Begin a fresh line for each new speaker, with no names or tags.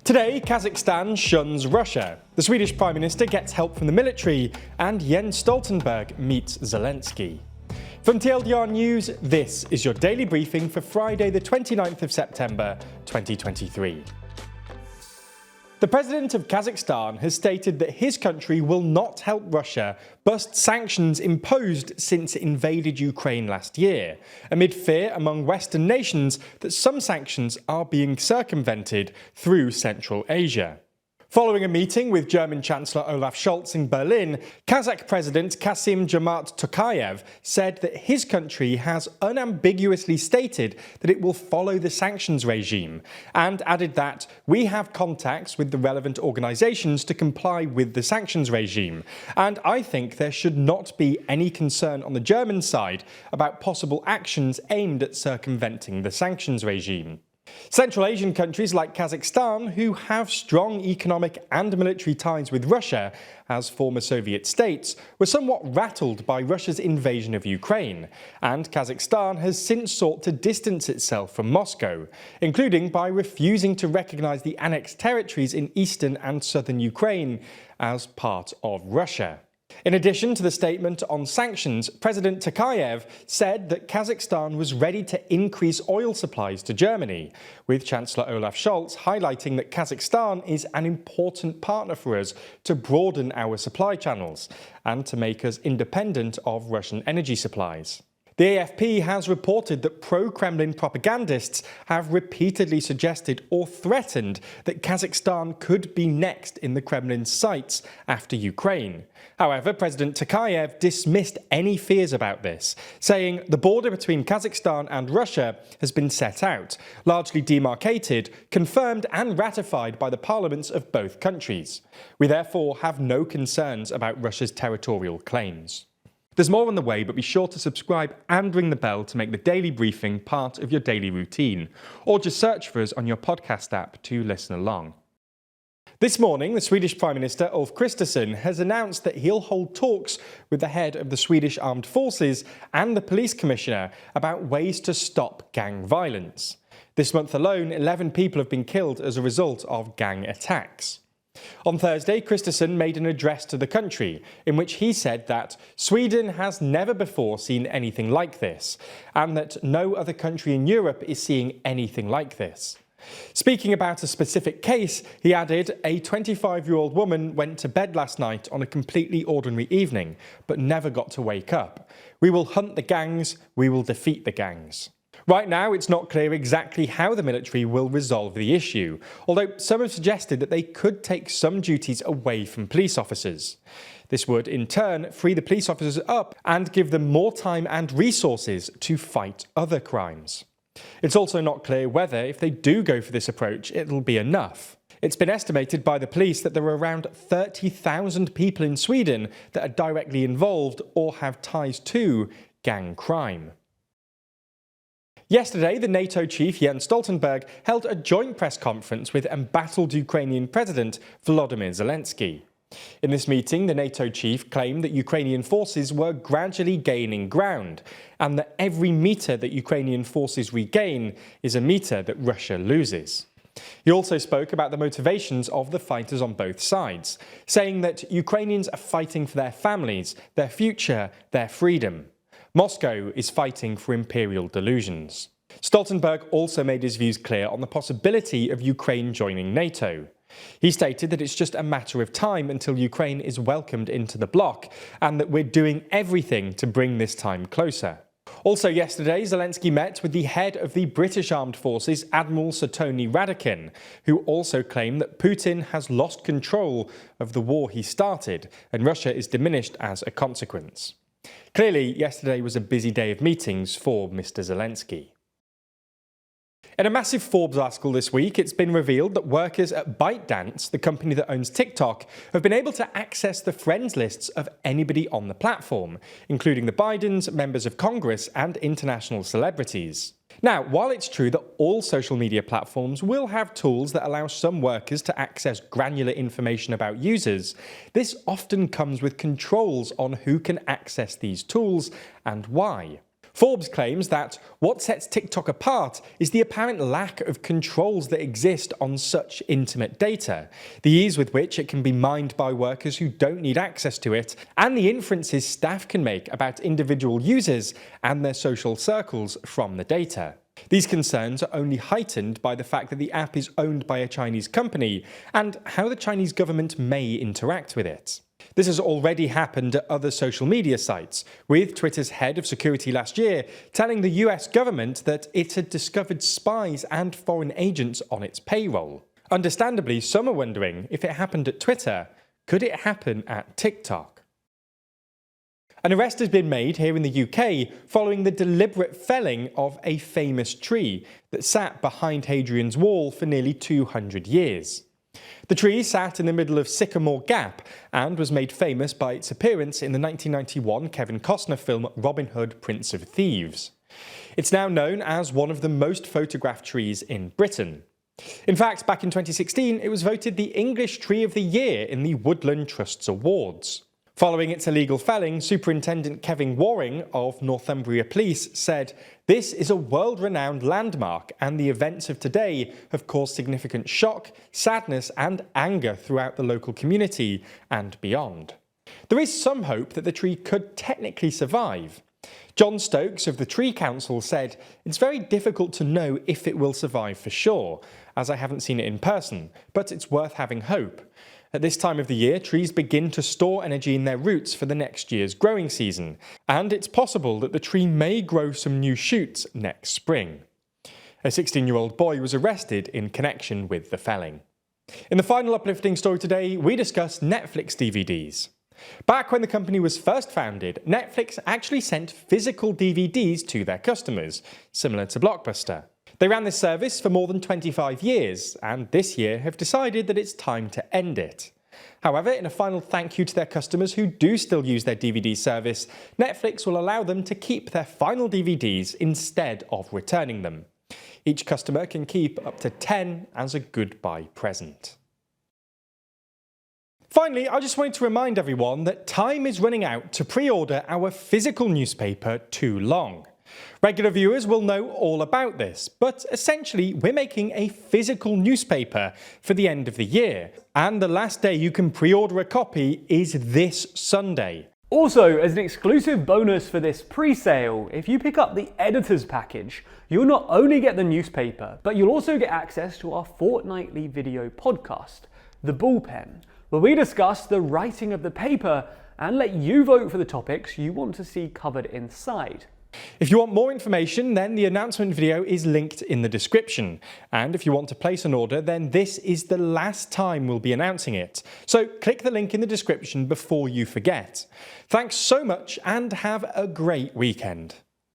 Today, Kazakhstan shuns Russia. The Swedish Prime Minister gets help from the military, and Jens Stoltenberg meets Zelenskyy. From TLDR News, this is your daily briefing for Friday the 29th of September 2023. The president of Kazakhstan has stated that his country will not help Russia bust sanctions imposed since it invaded Ukraine last year, amid fear among Western nations that some sanctions are being circumvented through Central Asia. Following a meeting with German Chancellor Olaf Scholz in Berlin, Kazakh President Kassym-Jomart Tokayev said that his country has unambiguously stated that it will follow the sanctions regime, and added that we have contacts with the relevant organisations to comply with the sanctions regime, and I think there should not be any concern on the German side about possible actions aimed at circumventing the sanctions regime. Central Asian countries like Kazakhstan, who have strong economic and military ties with Russia as former Soviet states, were somewhat rattled by Russia's invasion of Ukraine, and Kazakhstan has since sought to distance itself from Moscow, including by refusing to recognise the annexed territories in eastern and southern Ukraine as part of Russia. In addition to the statement on sanctions, President Tokayev said that Kazakhstan was ready to increase oil supplies to Germany, with Chancellor Olaf Scholz highlighting that Kazakhstan is an important partner for us to broaden our supply channels and to make us independent of Russian energy supplies. The AFP has reported that pro-Kremlin propagandists have repeatedly suggested or threatened that Kazakhstan could be next in the Kremlin's sights after Ukraine. However, President Tokayev dismissed any fears about this, saying the border between Kazakhstan and Russia has been set out, largely demarcated, confirmed and ratified by the parliaments of both countries. We therefore have no concerns about Russia's territorial claims. There's more on the way, but be sure to subscribe and ring the bell to make the daily briefing part of your daily routine, or just search for us on your podcast app to listen along. This morning, the Swedish Prime Minister Ulf Kristersson has announced that he'll hold talks with the head of the Swedish Armed Forces and the Police Commissioner about ways to stop gang violence. This month alone, 11 people have been killed as a result of gang attacks. On Thursday, Kristersson made an address to the country in which he said that Sweden has never before seen anything like this, and that no other country in Europe is seeing anything like this. Speaking about a specific case, he added, a 25-year-old woman went to bed last night on a completely ordinary evening, but never got to wake up. We will hunt the gangs, we will defeat the gangs. Right now, it's not clear exactly how the military will resolve the issue, although some have suggested that they could take some duties away from police officers. This would, in turn, free the police officers up and give them more time and resources to fight other crimes. It's also not clear whether, if they do go for this approach, it'll be enough. It's been estimated by the police that there are around 30,000 people in Sweden that are directly involved or have ties to gang crime. Yesterday, the NATO chief Jens Stoltenberg held a joint press conference with embattled Ukrainian President Volodymyr Zelenskyy. In this meeting, the NATO chief claimed that Ukrainian forces were gradually gaining ground, and that every metre that Ukrainian forces regain is a metre that Russia loses. He also spoke about the motivations of the fighters on both sides, saying that Ukrainians are fighting for their families, their future, their freedom. Moscow is fighting for imperial delusions. Stoltenberg also made his views clear on the possibility of Ukraine joining NATO. He stated that it's just a matter of time until Ukraine is welcomed into the bloc, and that we're doing everything to bring this time closer. Also yesterday, Zelenskyy met with the head of the British Armed Forces, Admiral Sir Tony Radakin, who also claimed that Putin has lost control of the war he started, and Russia is diminished as a consequence. Clearly, yesterday was a busy day of meetings for Mr. Zelenskyy. In a massive Forbes article this week, it's been revealed that workers at ByteDance, the company that owns TikTok, have been able to access the friends lists of anybody on the platform, including the Bidens, members of Congress, and international celebrities. Now, while it's true that all social media platforms will have tools that allow some workers to access granular information about users, this often comes with controls on who can access these tools and why. Forbes claims that what sets TikTok apart is the apparent lack of controls that exist on such intimate data, the ease with which it can be mined by workers who don't need access to it, and the inferences staff can make about individual users and their social circles from the data. These concerns are only heightened by the fact that the app is owned by a Chinese company and how the Chinese government may interact with it. This has already happened at other social media sites, with Twitter's head of security last year telling the US government that it had discovered spies and foreign agents on its payroll. Understandably, some are wondering, if it happened at Twitter, could it happen at TikTok? An arrest has been made here in the UK following the deliberate felling of a famous tree that sat behind Hadrian's Wall for nearly 200 years. The tree sat in the middle of Sycamore Gap and was made famous by its appearance in the 1991 Kevin Costner film Robin Hood, Prince of Thieves. It's now known as one of the most photographed trees in Britain. In fact, back in 2016, it was voted the English Tree of the Year in the Woodland Trust's Awards. Following its illegal felling, Superintendent Kevin Waring of Northumbria Police said, "This is a world-renowned landmark, and the events of today have caused significant shock, sadness and anger throughout the local community and beyond." There is some hope that the tree could technically survive. John Stokes of the Tree Council said, "It's very difficult to know if it will survive for sure, as I haven't seen it in person, but it's worth having hope. At this time of the year, trees begin to store energy in their roots for the next year's growing season, and it's possible that the tree may grow some new shoots next spring." A 16-year-old boy was arrested in connection with the felling. In the final uplifting story today, we discuss Netflix DVDs. Back when the company was first founded, Netflix actually sent physical DVDs to their customers, similar to Blockbuster. They ran this service for more than 25 years, and this year have decided that it's time to end it. However, in a final thank you to their customers who do still use their DVD service, Netflix will allow them to keep their final DVDs instead of returning them. Each customer can keep up to 10 as a goodbye present. Finally, I just wanted to remind everyone that time is running out to pre-order our physical newspaper Too Long. Regular viewers will know all about this, but essentially we're making a physical newspaper for the end of the year, and the last day you can pre-order a copy is this Sunday.
Also, as an exclusive bonus for this pre-sale, if you pick up the editor's package, you'll not only get the newspaper, but you'll also get access to our fortnightly video podcast, The Bullpen, where we discuss the writing of the paper and let you vote for the topics you want to see covered inside.
If you want more information, then the announcement video is linked in the description. And if you want to place an order, then this is the last time we'll be announcing it. So click the link in the description before you forget. Thanks so much and have a great weekend.